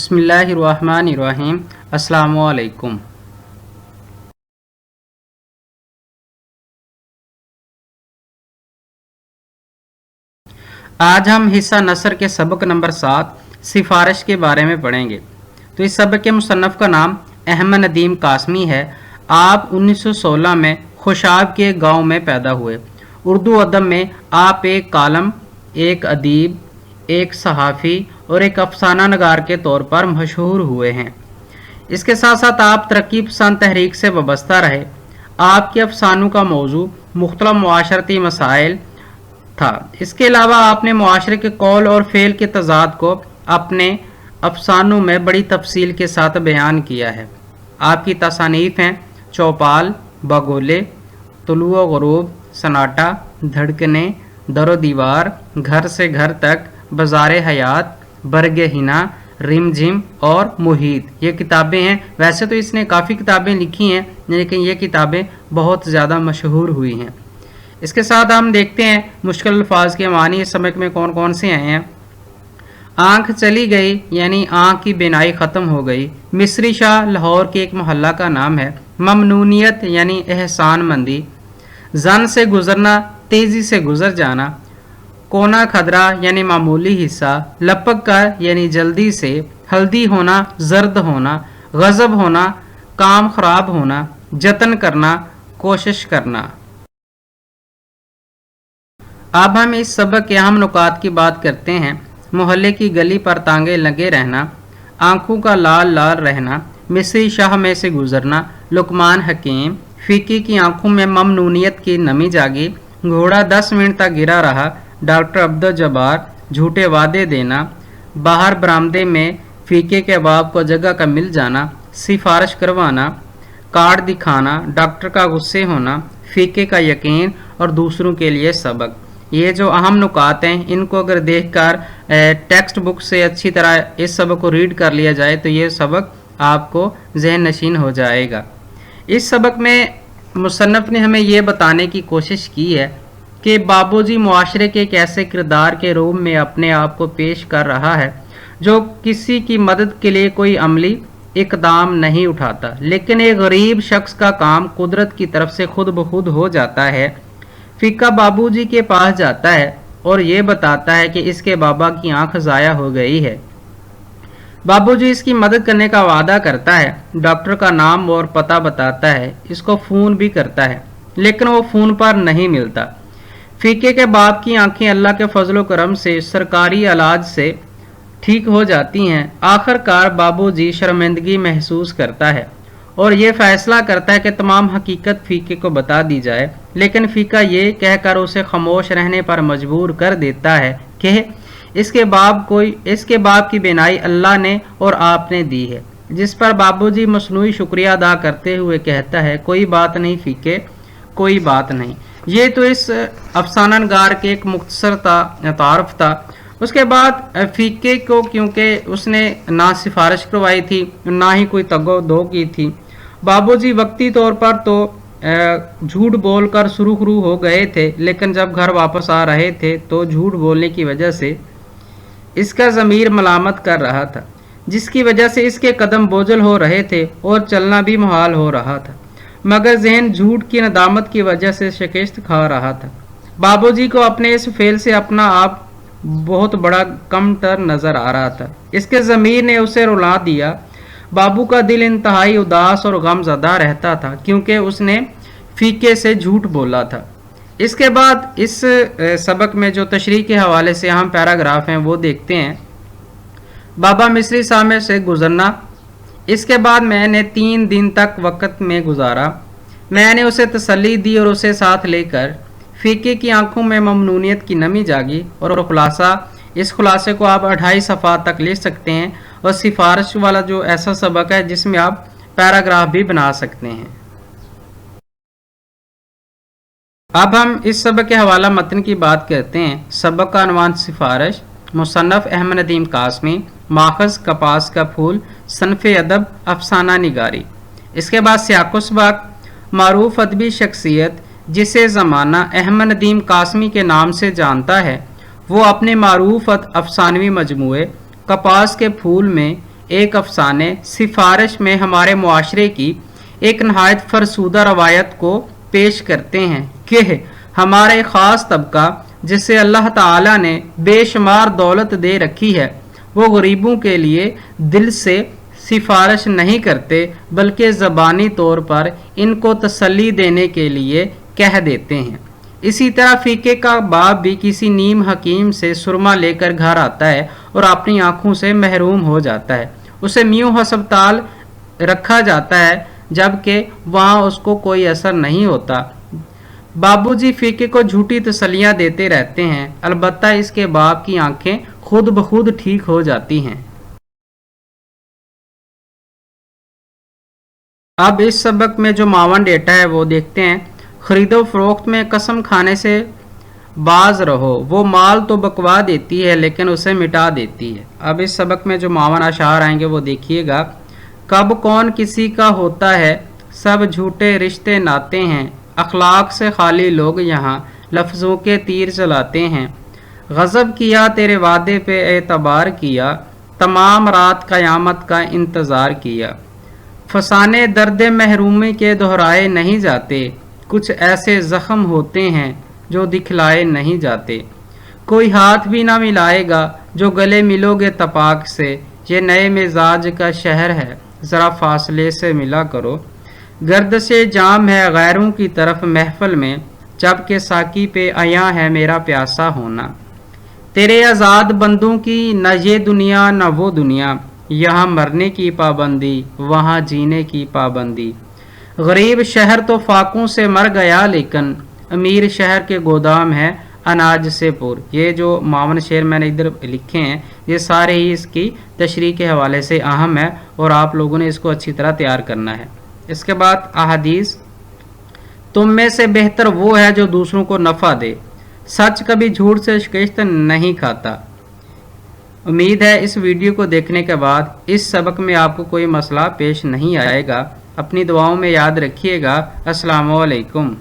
बिस्मिल्लाहिर्रहमानिर्रहीम। अस्सलामु अलैकुम। आज हम हिस्सा नसर के सबक नंबर 7 सिफारिश के बारे में पढ़ेंगे। तो इस सबक के मुसन्नफ़ का नाम अहमद नदीम कासमी है। आप 1916 में खुशाब के गांव में पैदा हुए। उर्दू अदब में आप एक कालम, एक अदीब, एक सहाफ़ी और एक अफसाना नगार के तौर पर मशहूर हुए हैं। इसके साथ साथ आप तरक्की पसंद तहरीक से वाबस्ता रहे। आपके अफसानों का मौजू मुख्तलिफ मुआशरती मसाइल था। इसके अलावा आपने मुआशरे के कौल और फ़ेल के तज़ाद को अपने अफसानों में बड़ी तफसील के साथ बयान किया है। आपकी तसानीफ़ हैं चौपाल, बगोले, तुलुओ ग़ुरूब, सन्नाटा, धड़कने, दरो दीवार, घर से घर तक, बाज़ारे हयात, बरगे हिना, रिमझिम और मुहीत। ये किताबें हैं। वैसे तो इसने काफ़ी किताबें लिखी हैं, लेकिन ये किताबें बहुत ज़्यादा मशहूर हुई हैं। इसके साथ हम देखते हैं मुश्किल अल्फाज के मानी इस सबक में कौन कौन से आए हैं। आँख चली गई यानी आँख की बिनाई ख़त्म हो गई। मिस्री शाह लाहौर के एक मोहल्ला का नाम है। ममनूनियत यानी एहसान मंदी। जन से गुजरना, तेज़ी से गुजर जाना। कोना खदरा यानी मामूली हिस्सा। लपक कर यानी जल्दी से। हल्दी होना, जर्द होना। गज़ब होना, काम ख़राब होना। जतन करना, कोशिश करना। अब हम इस सबक के अहम नुकात की बात करते हैं। मोहल्ले की गली पर तांगे लगे रहना, आंखों का लाल लाल रहना, मिस्री शाह में से गुजरना, लुकमान हकीम, फीकी की आंखों में ममनूनियत की नमी जागी, घोड़ा 10 मिनट तक गिरा रहा, डॉक्टर अब्दुल जब्बार, झूठे वादे देना, बाहर बरामदे में फीके के बाप को जगह का मिल जाना, सिफारिश करवाना, कार्ड दिखाना, डॉक्टर का गुस्से होना, फीके का यकीन और दूसरों के लिए सबक। ये जो अहम नुकात हैं, इनको अगर देखकर टेक्स्ट बुक से अच्छी तरह इस सबक को रीड कर लिया जाए तो ये सबक आपको जहन नशीन हो जाएगा। इस सबक में मुसन्नफ़ ने हमें ये बताने की कोशिश की है कि बाबूजी मुआशरे के एक ऐसे किरदार के रूप में अपने आप को पेश कर रहा है जो किसी की मदद के लिए कोई अमली इकदाम नहीं उठाता, लेकिन एक गरीब शख्स का काम कुदरत की तरफ से खुद ब खुद हो जाता है। फिक्का बाबूजी के पास जाता है और ये बताता है कि इसके बाबा की आंख ज़ाया हो गई है। बाबूजी इसकी मदद करने का वादा करता है, डॉक्टर का नाम और पता बताता है, इसको फ़ोन भी करता है, लेकिन वो फ़ोन पर नहीं मिलता। फीके के बाप की आंखें अल्लाह के फजलो करम से सरकारी इलाज से ठीक हो जाती हैं। आखिरकार बाबूजी शर्मिंदगी महसूस करता है और ये फैसला करता है कि तमाम हकीकत फीके को बता दी जाए, लेकिन फीका ये कहकर उसे खामोश रहने पर मजबूर कर देता है कि इसके बाप की बिनाई अल्लाह ने और आपने दी है। जिस पर बाबूजी मसनूई शुक्रिया अदा करते हुए कहता है, कोई बात नहीं फीके, कोई बात नहीं। ये तो इस अफसाना नगार के एक मुख्तसर तारफ था। उसके बाद फीके को, क्योंकि उसने ना सिफारिश करवाई थी ना ही कोई तगो दो की थी, बाबूजी वक्ती तौर पर तो झूठ बोलकर सुरखरू हो गए थे, लेकिन जब घर वापस आ रहे थे तो झूठ बोलने की वजह से इसका ज़मीर मलामत कर रहा था, जिसकी वजह से इसके कदम बोझल हो रहे थे और चलना भी मुहाल हो रहा था, मगर जहन झूठ की नदामत की वजह से शिकस्त खा रहा था। बाबूजी को अपने इस फेल से अपना आप बहुत बड़ा कमतर नज़र आ रहा था। इसके ज़मीर ने उसे रुला दिया। बाबू का दिल इंतहाई उदास और गमज़दा रहता था क्योंकि उसने फीके से झूठ बोला था। इसके बाद इस सबक में जो तशरीह के हवाले से अहम पैराग्राफ हैं वो देखते हैं। बाबा मिस्री सामे से गुजरना। इसके बाद मैंने 3 दिन तक वक़्त में गुजारा। मैंने उसे तसल्ली दी और उसे साथ लेकर फीके की आंखों में ममनूनियत की नमी जागी और खुलासा, इस खुलासे को आप 2.5 सफ़ा तक ले सकते हैं और सिफारिश वाला जो ऐसा सबक है जिसमें आप पैराग्राफ भी बना सकते हैं। अब हम इस सबक के हवाला मतन की बात करते हैं। सबक का अनवान सिफारिश। मुसन्नफ़ अहमद नदीम कासमी। माखज़ कपास का फूल। सनफ़ अदब अफसाना निगारी। इसके बाद सियाक़ो सबक। मारूफ अदबी शख्सियत जिसे ज़माना अहमद नदीम कासमी के नाम से जानता है, वो अपने मारूफ अफसानवी मजमूए कपास के फूल में एक अफसाने सिफारिश में हमारे मुआशरे की एक नहायत फरसूदा रवायत को पेश करते हैं कि हमारे ख़ास तबका जिसे अल्लाह ताला ने बेशुमार दौलत दे रखी है, वो गरीबों के लिए दिल से सिफारिश नहीं करते बल्कि ज़बानी तौर पर इनको तसल्ली देने के लिए कह देते हैं। इसी तरह फ़िक़े का बाप भी किसी नीम हकीम से सुरमा लेकर घर आता है और अपनी आंखों से महरूम हो जाता है। उसे म्यूँ हस्पताल रखा जाता है जबकि वहाँ उसको कोई असर नहीं होता। बाबूजी फ़िक़े को झूठी तसल्लियाँ देते रहते हैं, अलबत्ता इसके बाप की आंखें खुद ब खुद ठीक हो जाती हैं। अब इस सबक में जो मावन डेटा है वो देखते हैं। खरीदो फरोख्त में कसम खाने से बाज रहो, वो माल तो बकवा देती है लेकिन उसे मिटा देती है। अब इस सबक में जो मावन अशार आएंगे वो देखिएगा। कब कौन किसी का होता है, सब झूठे रिश्ते नाते हैं, अखलाक से खाली लोग यहाँ लफ्ज़ों के तीर चलाते हैं। गज़ब किया तेरे वादे पे एतबार किया, तमाम रात क़यामत का इंतज़ार किया। फसाने दर्द महरूमी के दोहराए नहीं जाते, कुछ ऐसे ज़ख्म होते हैं जो दिखलाए नहीं जाते। कोई हाथ भी ना मिलाएगा जो गले मिलोगे तपाक से, ये नए मिजाज का शहर है ज़रा फासले से मिला करो। गर्द से जाम है गैरों की तरफ महफिल में, जबकि साकी पे आया है मेरा प्यासा होना। तेरे आज़ाद बंदों की न ये दुनिया न वो दुनिया, यहाँ मरने की पाबंदी वहाँ जीने की पाबंदी। गरीब शहर तो फाकों से मर गया लेकिन अमीर शहर के गोदाम है अनाज से पुर। ये जो मावन शेर मैंने इधर लिखे हैं ये सारे ही इसकी तशरीह के हवाले से अहम है और आप लोगों ने इसको अच्छी तरह तैयार करना है। इसके बाद अहादीस, तुम में से बेहतर वो है जो दूसरों को नफ़ा दे, सच कभी झूठ से शिकस्त नहीं खाता। उम्मीद है इस वीडियो को देखने के बाद इस सबक में आपको कोई मसला पेश नहीं आएगा। अपनी दुआओं में याद रखिएगा। अस्सलामु अलैकुम।